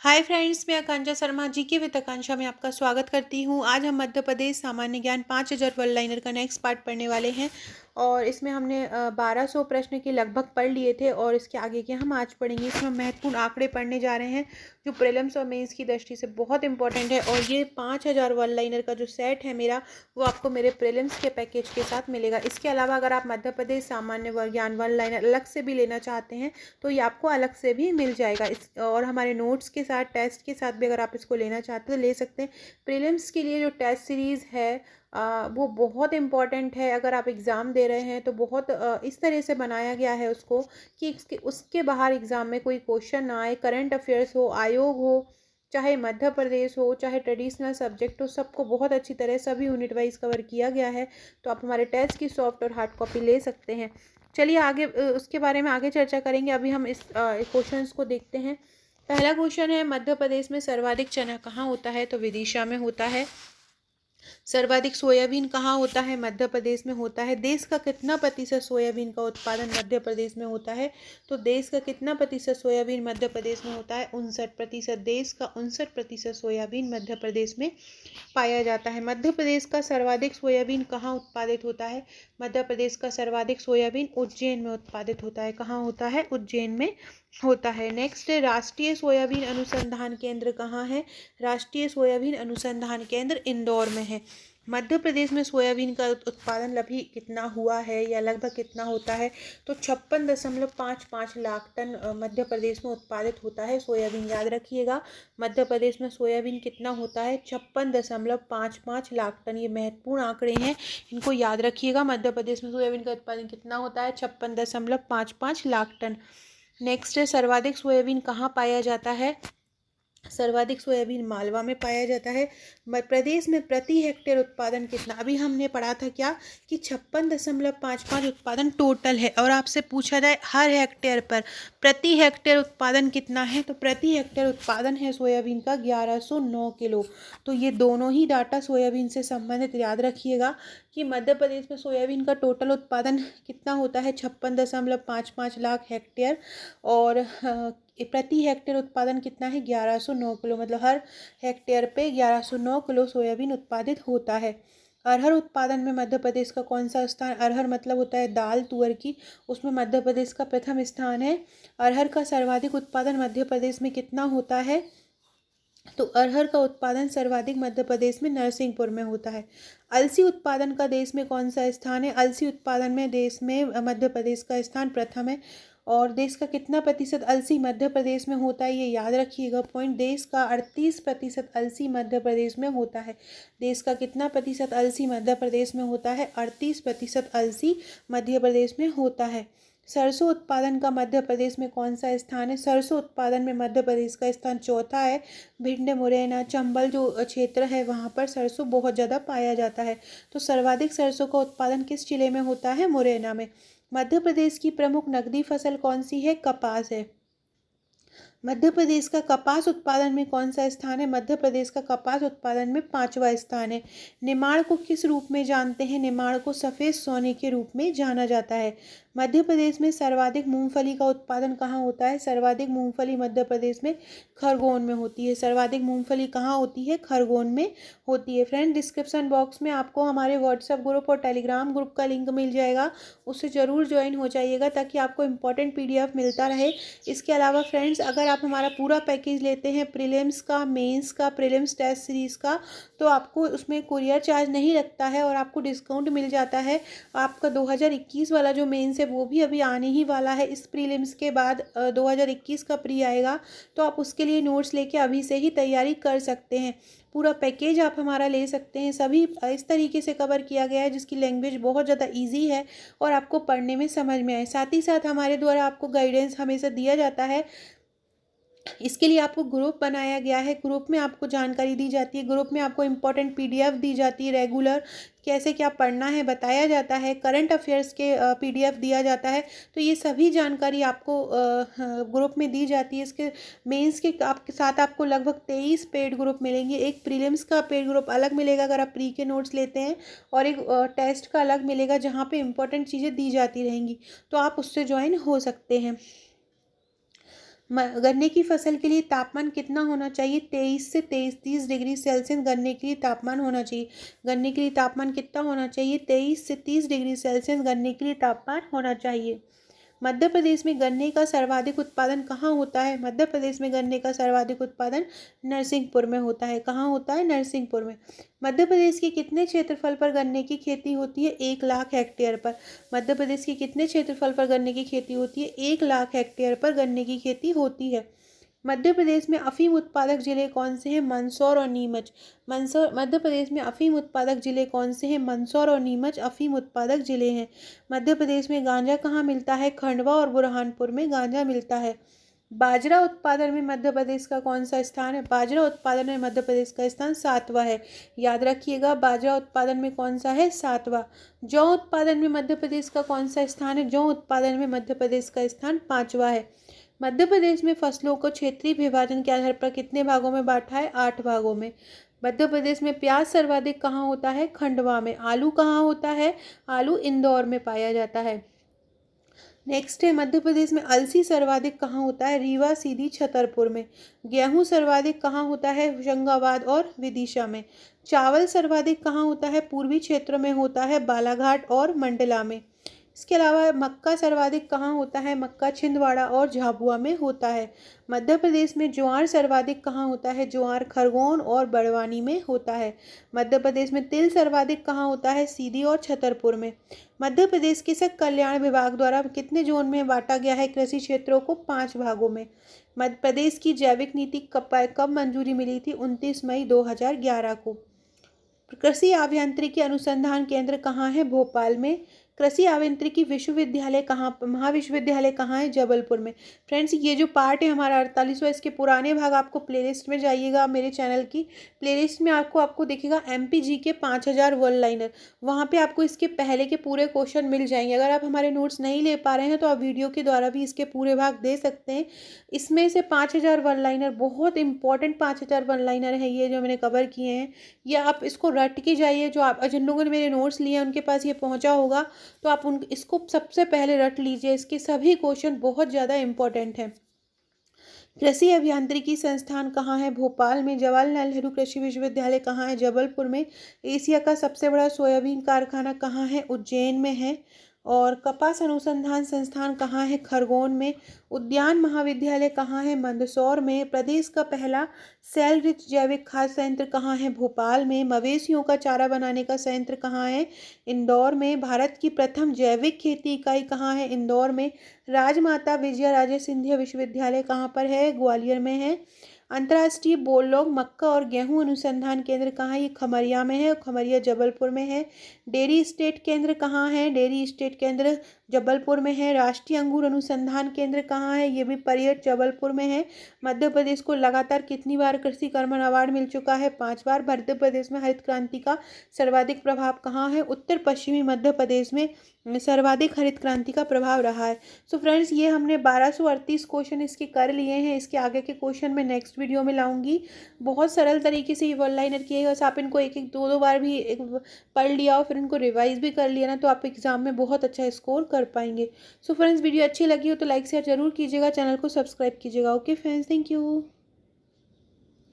Hi friends, मैं आकांक्षा Sharma GK with आकांक्षा में आपका स्वागत करती हूँ। आज हम मध्य प्रदेश सामान्य ज्ञान 5000 वर्ड लाइनर का नेक्स्ट पार्ट पढ़ने वाले हैं और इसमें हमने 1200 प्रश्न के लगभग पढ़ लिए थे और इसके आगे के हम आज पढ़ेंगे। इसमें महत्वपूर्ण आंकड़े पढ़ने जा रहे हैं जो प्रीलिम्स और मेंस की दृष्टि से बहुत इंपॉर्टेंट है। और ये 5000 वर्ड लाइनर का जो सेट है मेरा, वो आपको मेरे प्रीलिम्स के पैकेज के साथ मिलेगा। इसके अलावा अगर आप मध्य प्रदेश सामान्य ज्ञान वर्ड लाइनर अलग से भी लेना चाहते हैं तो ये आपको अलग से भी मिल जाएगा। और हमारे नोट्स के साथ, टेस्ट के साथ भी अगर आप इसको लेना चाहते हैं तो ले सकते हैं। प्रीलिम्स के लिए जो टेस्ट सीरीज़ है वो बहुत इम्पॉर्टेंट है। अगर आप एग्ज़ाम दे रहे हैं तो बहुत इस तरह से बनाया गया है उसको कि उसके बाहर एग्ज़ाम में कोई क्वेश्चन ना आए। करंट अफेयर्स हो, आयोग हो, चाहे मध्य प्रदेश हो, चाहे ट्रेडिशनल सब्जेक्ट हो, सबको बहुत अच्छी तरह सभी यूनिट वाइज कवर किया गया है। तो आप हमारे टेस्ट की सॉफ्ट और हार्ड कॉपी ले सकते हैं। चलिए आगे उसके बारे में आगे चर्चा करेंगे। अभी हम इस क्वेश्चंस को देखते हैं। पहला क्वेश्चन है, मध्य प्रदेश में सर्वाधिक चना कहाँ होता है? तो विदिशा में होता है। सर्वाधिक सोयाबीन कहाँ होता है? मध्य प्रदेश में होता है। देश का कितना प्रतिशत सोयाबीन का उत्पादन मध्य प्रदेश में होता है? तो देश का कितना प्रतिशत सोयाबीन मध्य प्रदेश में होता है? 59%। देश का 59% सोयाबीन मध्य प्रदेश में पाया जाता है। मध्य प्रदेश का सर्वाधिक सोयाबीन कहाँ उत्पादित होता है? मध्य प्रदेश का सर्वाधिक सोयाबीन उज्जैन में उत्पादित होता है। कहाँ होता है? उज्जैन में होता है। नेक्स्ट है, राष्ट्रीय सोयाबीन अनुसंधान केंद्र कहाँ है? राष्ट्रीय सोयाबीन अनुसंधान केंद्र इंदौर में है। मध्य प्रदेश में सोयाबीन का उत्पादन अभी कितना हुआ है या लगभग कितना होता है? तो 56.55 लाख टन मध्य प्रदेश में उत्पादित होता है सोयाबीन। याद रखिएगा, मध्य प्रदेश में सोयाबीन कितना होता है? 56.55 लाख टन। ये महत्वपूर्ण आंकड़े हैं, इनको याद रखिएगा। मध्य प्रदेश में सोयाबीन का उत्पादन कितना होता है? 56.55 लाख टन। नेक्स्ट है, सर्वाधिक सोयाबीन कहाँ पाया जाता है? सर्वाधिक सोयाबीन मालवा में पाया जाता है। मध्य प्रदेश में प्रति हेक्टेयर उत्पादन कितना? अभी हमने पढ़ा था क्या कि 56.55 उत्पादन टोटल है, और आपसे पूछा जाए हर हेक्टेयर पर प्रति हेक्टेयर उत्पादन कितना है, तो प्रति हेक्टेयर उत्पादन है सोयाबीन का 1109 किलो। तो ये दोनों ही डाटा सोयाबीन से संबंधित याद रखिएगा कि मध्य प्रदेश में सोयाबीन का टोटल उत्पादन कितना होता है? 56.55 लाख हेक्टेयर। और प्रति हेक्टेयर उत्पादन कितना है? 1109 किलो। मतलब हर हेक्टेयर पे 1109 किलो सोयाबीन उत्पादित होता है। अरहर उत्पादन में मध्य प्रदेश का कौन सा स्थान? अरहर मतलब होता है दाल तुअर की, उसमें मध्य प्रदेश का प्रथम स्थान है। अरहर का सर्वाधिक उत्पादन मध्य प्रदेश में कितना होता है? तो अरहर का उत्पादन सर्वाधिक मध्य प्रदेश में नरसिंहपुर में होता है। अलसी उत्पादन का देश में कौन सा स्थान है? अलसी उत्पादन में देश में मध्य प्रदेश का स्थान प्रथम है। और देश का कितना प्रतिशत अलसी मध्य प्रदेश में होता है, ये याद रखिएगा पॉइंट। देश का 38% अलसी मध्य प्रदेश में होता है। देश का कितना प्रतिशत अलसी मध्य प्रदेश में होता है? 38% अलसी मध्य प्रदेश में होता है। सरसों उत्पादन का मध्य प्रदेश में कौन सा स्थान है? सरसों उत्पादन में मध्य प्रदेश का स्थान चौथा है। भिंड, मुरैना, चंबल जो क्षेत्र है वहाँ पर सरसों बहुत ज़्यादा पाया जाता है। तो सर्वाधिक सरसों का उत्पादन किस जिले में होता है? मुरैना में। मध्य प्रदेश की प्रमुख नकदी फसल कौन सी है? कपास है। मध्य प्रदेश का कपास उत्पादन में कौन सा स्थान है? मध्य प्रदेश का कपास उत्पादन में 5वां स्थान है। निमाड़ को किस रूप में जानते हैं? निमाड़ को सफ़ेद सोने के रूप में जाना जाता है। मध्य प्रदेश में सर्वाधिक मूंगफली का उत्पादन कहाँ होता है? सर्वाधिक मूंगफली मध्य प्रदेश में खरगोन में होती है। सर्वाधिक मूंगफली कहाँ होती है? खरगोन में होती है। फ्रेंड, डिस्क्रिप्शन बॉक्स में आपको हमारे व्हाट्सएप ग्रुप और टेलीग्राम ग्रुप का लिंक मिल जाएगा, उससे ज़रूर ज्वाइन हो जाइएगा ताकि आपको इम्पोर्टेंट PDF मिलता रहे। इसके अलावा फ्रेंड्स, अगर आप हमारा पूरा पैकेज लेते हैं प्रीलिम्स का, मेंस का, प्रीलिम्स टेस्ट सीरीज़ का, तो आपको उसमें कुरियर चार्ज नहीं लगता है और आपको डिस्काउंट मिल जाता है। आपका 2021 वाला जो मेंस है वो भी अभी आने ही वाला है। इस प्रीलिम्स के बाद 2021 का प्री आएगा, तो आप उसके लिए नोट्स लेके अभी से ही तैयारी कर सकते हैं। पूरा पैकेज आप हमारा ले सकते हैं। सभी इस तरीके से कवर किया गया है जिसकी लैंग्वेज बहुत ज़्यादा ईजी है और आपको पढ़ने में समझ में आए। साथ ही साथ हमारे द्वारा आपको गाइडेंस हमेशा दिया जाता है। इसके लिए आपको ग्रुप बनाया गया है, ग्रुप में आपको जानकारी दी जाती है, ग्रुप में आपको इम्पोर्टेंट PDF दी जाती है, रेगुलर कैसे क्या पढ़ना है बताया जाता है, करंट अफेयर्स के PDF दिया जाता है। तो ये सभी जानकारी आपको ग्रुप में दी जाती है। इसके मेंस के आपके साथ आपको लगभग 23 पेड ग्रुप मिलेंगे। एक प्रीलिम्स का पेड ग्रुप अलग मिलेगा अगर आप प्री के नोट्स लेते हैं, और एक टेस्ट का अलग मिलेगा जहाँ पे इम्पोर्टेंट चीज़ें दी जाती रहेंगी, तो आप उससे ज्वाइन हो सकते हैं। गन्ने की फसल के लिए तापमान कितना होना चाहिए? 23 से 30 डिग्री सेल्सियस गन्ने के लिए तापमान होना चाहिए। गन्ने के लिए तापमान कितना होना चाहिए? 23 से 30 डिग्री सेल्सियस गन्ने के लिए तापमान होना चाहिए। मध्य प्रदेश में गन्ने का सर्वाधिक उत्पादन कहाँ होता है? मध्य प्रदेश में गन्ने का सर्वाधिक उत्पादन नरसिंहपुर में होता है। कहाँ होता है? नरसिंहपुर में। मध्य प्रदेश के कितने क्षेत्रफल पर गन्ने की खेती होती है? 1 लाख हेक्टेयर पर। मध्य प्रदेश के कितने क्षेत्रफल पर गन्ने की खेती होती है? 1 लाख हेक्टेयर पर गन्ने की खेती होती है। मध्य प्रदेश में अफीम उत्पादक जिले कौन से हैं? मंदसौर और नीमच। मध्य प्रदेश में अफीम उत्पादक जिले कौन से हैं? मंदसौर और नीमच अफीम उत्पादक जिले हैं। मध्य प्रदेश में गांजा कहाँ मिलता है? खंडवा और बुरहानपुर में गांजा मिलता है। बाजरा उत्पादन में मध्य प्रदेश का कौन सा स्थान है? बाजरा उत्पादन में मध्य प्रदेश का स्थान 7वां है। याद रखिएगा, बाजरा उत्पादन में कौन सा है? 7वां। जौ उत्पादन में मध्य प्रदेश का कौन सा स्थान है? जौ उत्पादन में मध्य प्रदेश का स्थान 5वां है। मध्य प्रदेश में फसलों को क्षेत्रीय विभाजन के आधार पर कितने भागों में बांटा है? 8 भागों में। मध्य प्रदेश में प्याज सर्वाधिक कहाँ होता है? खंडवा में। आलू कहाँ होता है? आलू इंदौर में पाया जाता है। नेक्स्ट है, मध्य प्रदेश में अलसी सर्वाधिक कहाँ होता है? रीवा, सीधी, छतरपुर में। गेहूं सर्वाधिक कहाँ होता है? होशंगाबाद और विदिशा में। चावल सर्वाधिक कहाँ होता है? पूर्वी क्षेत्र में होता है, बालाघाट और मंडला में। इसके अलावा मक्का सर्वाधिक कहाँ होता है? मक्का छिंदवाड़ा और झाबुआ में होता है। मध्य प्रदेश में ज्वार सर्वाधिक कहाँ होता है? ज्वार खरगोन और बड़वानी में होता है। मध्य प्रदेश में तिल सर्वाधिक कहाँ होता है? सीधी और छतरपुर में। मध्य प्रदेश कृषक कल्याण विभाग द्वारा कितने जोन में बांटा गया है कृषि क्षेत्रों को? 5 भागों में। मध्य प्रदेश की जैविक नीति कब मंजूरी मिली थी? 29 मई 2011 को। कृषि अभियांत्रिकी अनुसंधान केंद्र कहाँ है? भोपाल में। कृषि अभियांत्रिकी विश्वविद्यालय कहाँ, महाविश्वविद्यालय कहाँ है? जबलपुर में। फ्रेंड्स, ये जो पार्ट है हमारा 48वां, इसके पुराने भाग आपको प्लेलिस्ट में जाइएगा, मेरे चैनल की प्लेलिस्ट में आपको दिखेगा MPG के 5000 वर्ल्ड लाइनर। वहाँ पे आपको इसके पहले के पूरे क्वेश्चन मिल जाएंगे। अगर आप हमारे नोट्स नहीं ले पा रहे हैं तो आप वीडियो के द्वारा भी इसके पूरे भाग दे सकते हैं। इसमें से 5000 वर्ल्ड लाइनर बहुत इंपॉर्टेंट 5000 वर्ल्ड लाइनर है, ये जो मैंने कवर किए हैं। ये आप इसको रट के जाइए, जिन लोगों ने मेरे नोट्स लिए हैं उनके पास ये पहुंचा होगा, तो आप इसको सबसे पहले रट लीजिए। इसके सभी क्वेश्चन बहुत ज़्यादा इंपॉर्टेंट हैं। कृषि अभियांत्रिकी संस्थान कहाँ है? भोपाल में। जवाहरलाल नेहरू कृषि विश्वविद्यालय कहाँ है? जबलपुर में। एशिया का सबसे बड़ा सोयाबीन कारखाना कहाँ है? उज्जैन में है। और कपास अनुसंधान संस्थान कहाँ है? खरगोन में। उद्यान महाविद्यालय कहाँ है? मंदसौर में। प्रदेश का पहला सेल रिच जैविक खाद संयंत्र कहाँ है? भोपाल में। मवेशियों का चारा बनाने का संयंत्र कहाँ है? इंदौर में। भारत की प्रथम जैविक खेती इकाई कहाँ है? इंदौर में। राजमाता विजया राजे सिंधिया विश्वविद्यालय कहाँ पर है? ग्वालियर में है। अंतर्राष्ट्रीय बोरलॉग मक्का और गेहूं अनुसंधान केंद्र कहाँ है? ये खमरिया में है, खमरिया जबलपुर में है। डेयरी स्टेट केंद्र कहाँ है? डेयरी स्टेट केंद्र जबलपुर में है। राष्ट्रीय अंगूर अनुसंधान केंद्र कहाँ है? ये भी परियट जबलपुर में है। मध्य प्रदेश को लगातार कितनी बार कृषि कर्मण अवार्ड मिल चुका है? 5 बार। मध्य प्रदेश में हरित क्रांति का सर्वाधिक प्रभाव कहाँ है? उत्तर पश्चिमी मध्य प्रदेश में सर्वाधिक हरित क्रांति का प्रभाव रहा है। सो फ्रेंड्स, ये हमने 1238 क्वेश्चन इसके कर लिए हैं। इसके आगे के क्वेश्चन मैं नेक्स्ट वीडियो में लाऊंगी। बहुत सरल तरीके से ये वर्ल्ड लाइनर किए, बस आप इनको एक एक दो बार भी पढ़ लिया और फिर इनको रिवाइज भी कर लिया ना, तो आप एग्जाम में बहुत अच्छा स्कोर कर पाएंगे। सो फ्रेंड्स, वीडियो अच्छी लगी हो तो लाइक शेयर जरूर कीजिएगा, चैनल को सब्सक्राइब कीजिएगा। Okay friends, thank you.